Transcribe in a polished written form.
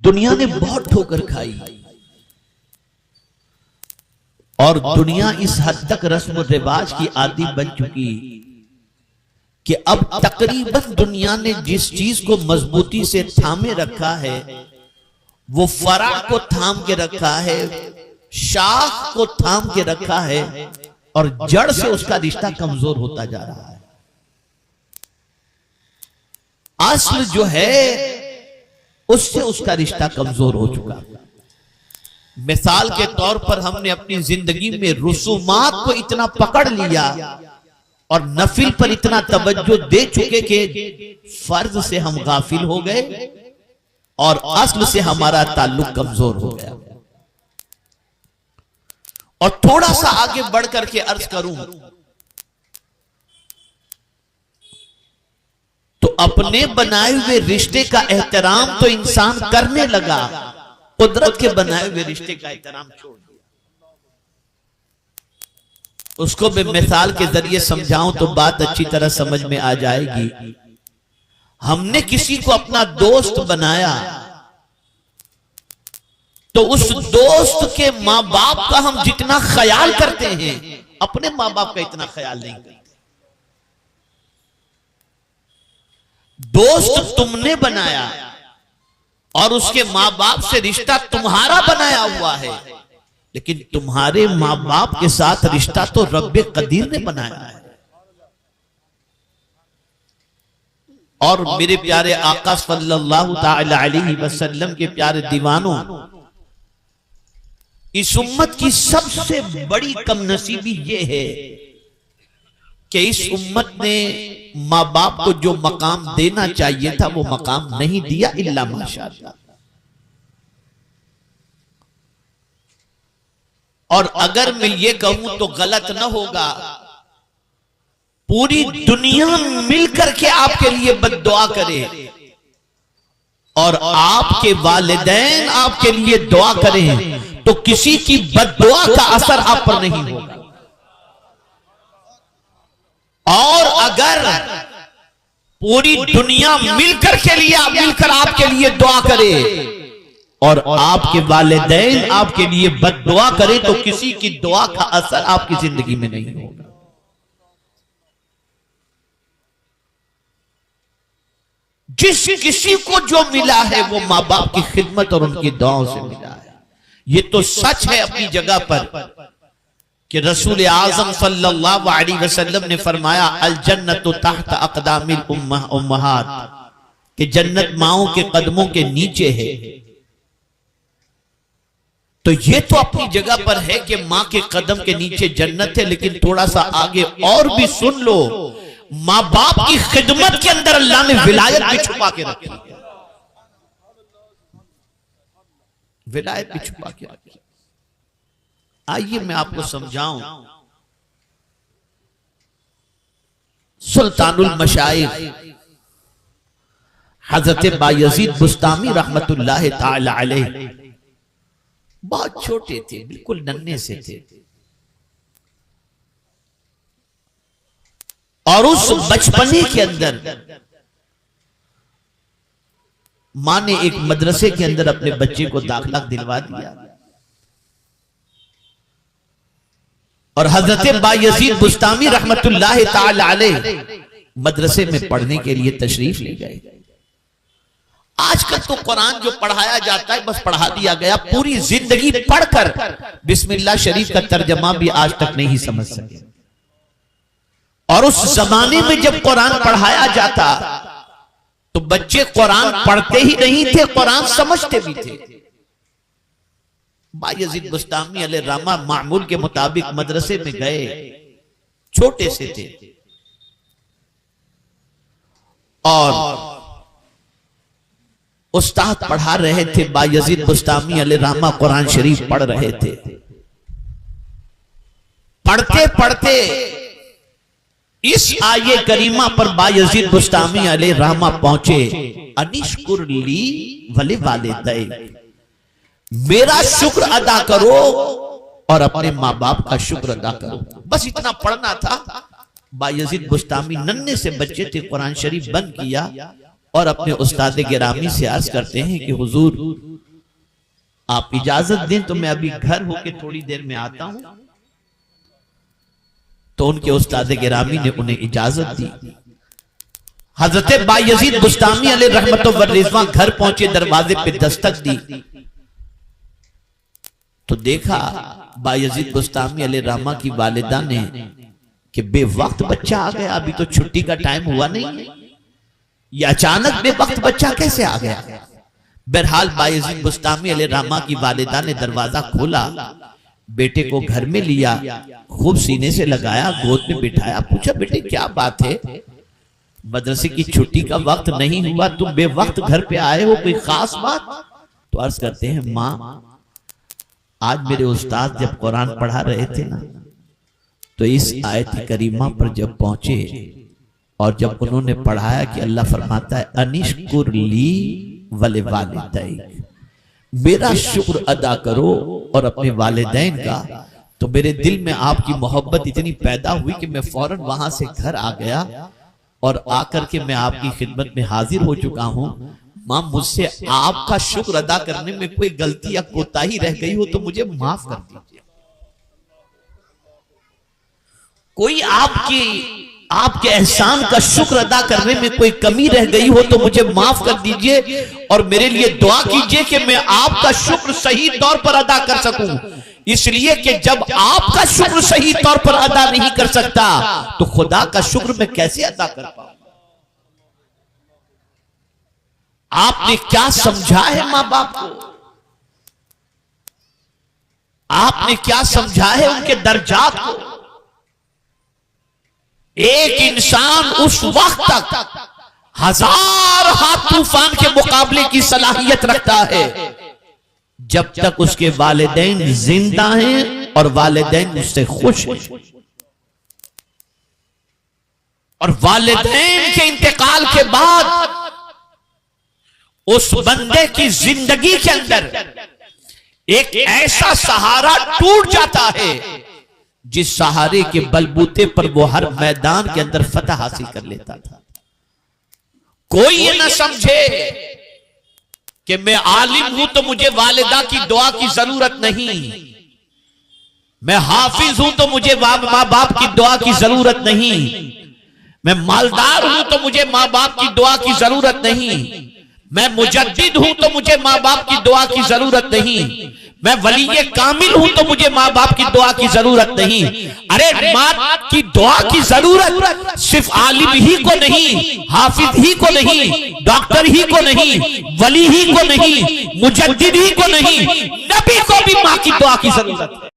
दुनिया ने बहुत ठोकर खाई और दुनिया इस हद तक रस्म रिवाज की आदी बन चुकी कि अब तकरीबन दुनिया ने जिस चीज को मजबूती से थामे रखा है वो फरा को थाम के रखा है, शाख को थाम के रखा है और जड़ से उसका रिश्ता कमजोर होता जा रहा है। असल जो है उससे उसका रिश्ता कमजोर हो चुका। मिसाल के तौर पर हमने अपनी जिंदगी में रसूमात को इतना पकड़ लिया और नफिल पर इतना तवज्जो दे चुके कि फर्ज से हम गाफिल हो गए और असल से हमारा ताल्लुक कमजोर हो गया। और थोड़ा सा आगे बढ़ करके अर्ज करूं तो अपने बनाए हुए रिश्ते का एहतराम तो इंसान करने लगा, कुदरत के बनाए हुए रिश्ते का एहतराम छोड़ दिया। उसको मैं मिसाल के जरिए समझाऊं तो बात अच्छी तरह समझ में आ जाएगी। हमने किसी को अपना दोस्त बनाया तो उस दोस्त के मां बाप का हम जितना ख्याल करते हैं अपने मां बाप का इतना ख्याल नहीं करते। दोस्त तुमने बनाया और उसके मां बाप से रिश्ता तुम्हारा बनाया हुआ है, लेकिन तुम्हारे मां बाप के साथ रिश्ता तो रब्बे कदीर ने बनाया है। और मेरे प्यारे आका सल्लल्लाहु ताला अलैहि वसल्लम के प्यारे दीवानों, इस उम्मत की सबसे बड़ी कमनसीबी ये है कि इस उम्मत ने मां बाप को जो मकाम देना चाहिए था वो मकाम नहीं दिया, इल्ला माशाअल्लाह। और अगर मैं ये कहूं तो गलत न होगा, पूरी दुनिया मिलकर के आपके लिए बद्दुआ करे और आपके वालिदैन आपके लिए दुआ करें तो किसी की बद्दुआ का असर आप पर नहीं होगा। और अगर पूरी दुनिया मिलकर आपके लिए दुआ करे और आपके वालिदैन आपके लिए बद्दुआ करे तो किसी की दुआ का असर आपकी जिंदगी में नहीं होगा। जिस किसी को जो मिला है वो मां बाप की खिदमत और उनकी दुआओं से मिला है। ये तो सच है अपनी जगह पर कि रसूल आजम सल्लल्लाहु अलैहि वसल्लम ने फरमाया अल जन्नतु तहत अक़दामिल उम्महात, कि जन्नत माओं के कदमों के नीचे है। तो ये तो अपनी जगह पर है कि मां के कदम के नीचे जन्नत है, लेकिन थोड़ा सा आगे और भी सुन लो, मां बाप की खिदमत के अंदर अल्लाह ने विलायत भी छुपा के रखी है। विलायत भी छुपा के रखी। आइए मैं आपको समझाऊं। सुल्तानुल मशाइख हजरत बायजीद बुस्तामी रहमतुल्लाह ताला अलैह बहुत छोटे थे, बिल्कुल नन्हे से थे, और उस बचपने के अंदर मां ने एक मदरसे के अंदर अपने बच्चे को दाखिला दिलवा दिया और हजरत बायजीद बुस्तामी रहमतुल्लाह ताला अलैह मदरसे में पढ़ने के लिए तशरीफ ले गए। आजकल तो कुरान जो पढ़ाया जाता है बस पढ़ा दिया गया, पूरी जिंदगी पढ़कर बिस्मिल्लाह शरीफ का तर्जमा भी आज तक नहीं समझ सके। और उस जमाने में जब कुरान पढ़ाया जाता तो बच्चे कुरान पढ़ते ही नहीं थे, कुरान समझते भी थे। बायजीद बुस्तामी अलैहिर्रहमा मामूल के मुताबिक मदरसे में गए, छोटे से थे और उस्ताद पढ़ा रहे थे। बायजीद बुस्तामी अलैहिर्रहमा कुरान शरीफ पढ़ रहे थे। पढ़ते पढ़ते इस आये करीमा पर बायजीद बुस्तामी अलैहिर्रहमा पहुंचे, अनिश्कुर ली वले वालिदै, मेरा शुक्र अदा करो और अपने मां बाप का शुक्र अदा करो। बस इतना पढ़ना था। बायजीद बुस्तामी नन्हे से बच्चे थे, कुरान शरीफ बंद किया और अपने उस्ताद गिरामी से अर्ज करते हैं कि हुजूर आप इजाजत दें तो मैं अभी घर होके थोड़ी देर में आता हूं। तो उनके उस्ताद गिरामी ने उन्हें इजाजत दी। हजरत बायजीद बुस्तामी अलैहि रहमत व रिज़वान घर पहुंचे, दरवाजे पे दस्तक दी तो देखा बायजीद बुस्तामी अलैहि रहमा की वालिदा ने कि बेवक्त बच्चा आ गया, अभी तो छुट्टी का टाइम हुआ नहीं, ये अचानक बेवक्त बच्चा कैसे आ गया। बहरहाल बायजीद बुस्तामी अलैहि रहमा की वालिदा ने दरवाजा खोला, बेटे को घर में लिया, खूब सीने से लगाया, गोद में बिठाया, पूछा बेटे क्या बात है, मदरसे की छुट्टी का वक्त नहीं हुआ, तुम बेवक्त घर पे आए हो, कोई खास बात। तो अर्ज करते हैं माँ आज मेरे उस्ताद जब कुरान पढ़ा रहे थे ना, तो इस आयत करीमा पर जब पहुंचे और जब उन्होंने पढ़ाया कि अल्लाह फरमाता है अनिश्कुर ली वले वालिदैक, मेरा शुक्र अदा करो और अपने वालिदैन का, तो मेरे दिल में आपकी मोहब्बत इतनी पैदा हुई कि मैं फौरन वहां से घर आ गया और आकर के मैं आपकी खिदमत में हाजिर हो चुका हूं। मां मुझसे आपका शुक्र अदा करने में कोई गलती या कोताही रह गई हो तो मुझे माफ कर दीजिए। कोई आपके एहसान का शुक्र अदा करने में कोई कमी रह गई हो तो मुझे माफ कर दीजिए और मेरे लिए दुआ कीजिए कि मैं आपका शुक्र सही तौर पर अदा कर सकूं। इसलिए कि जब आपका शुक्र सही तौर पर अदा नहीं कर सकता तो खुदा का शुक्र मैं कैसे अदा कर पाऊं। आपने क्या समझा है मां बाप को, आपने क्या समझा है उनके दर्जात को। एक इंसान उस वक्त तक 1000 हाथ तूफान के मुकाबले की सलाहियत रखता है जब तक उसके वालिदैन जिंदा हैं और वालिदैन उससे खुश हैं। और वालिदैन के इंतकाल के बाद उस बंदे की जिंदगी के अंदर एक ऐसा सहारा टूट जाता है जिस सहारे के बलबूते पर वो हर मैदान के अंदर फतह हासिल कर लेता था। कोई ये ना समझे कि मैं आलिम हूं तो मुझे वालिदा की दुआ की जरूरत नहीं, मैं हाफिज हूं तो मुझे मां बाप की दुआ की जरूरत नहीं, मैं मालदार हूं तो मुझे मां बाप की दुआ की जरूरत नहीं, मैं मुजद्दिद हूं तो मुझे मां बाप की दुआ की जरूरत नहीं, मैं वलीये कामिल हूं तो मुझे मां बाप की दुआ की जरूरत नहीं। अरे मां की दुआ की जरूरत सिर्फ आलिम ही को नहीं, हाफिज ही को नहीं, डॉक्टर ही को नहीं, वली ही को नहीं, मुजद्दिद ही को नहीं, नबी को भी मां की दुआ की जरूरत है।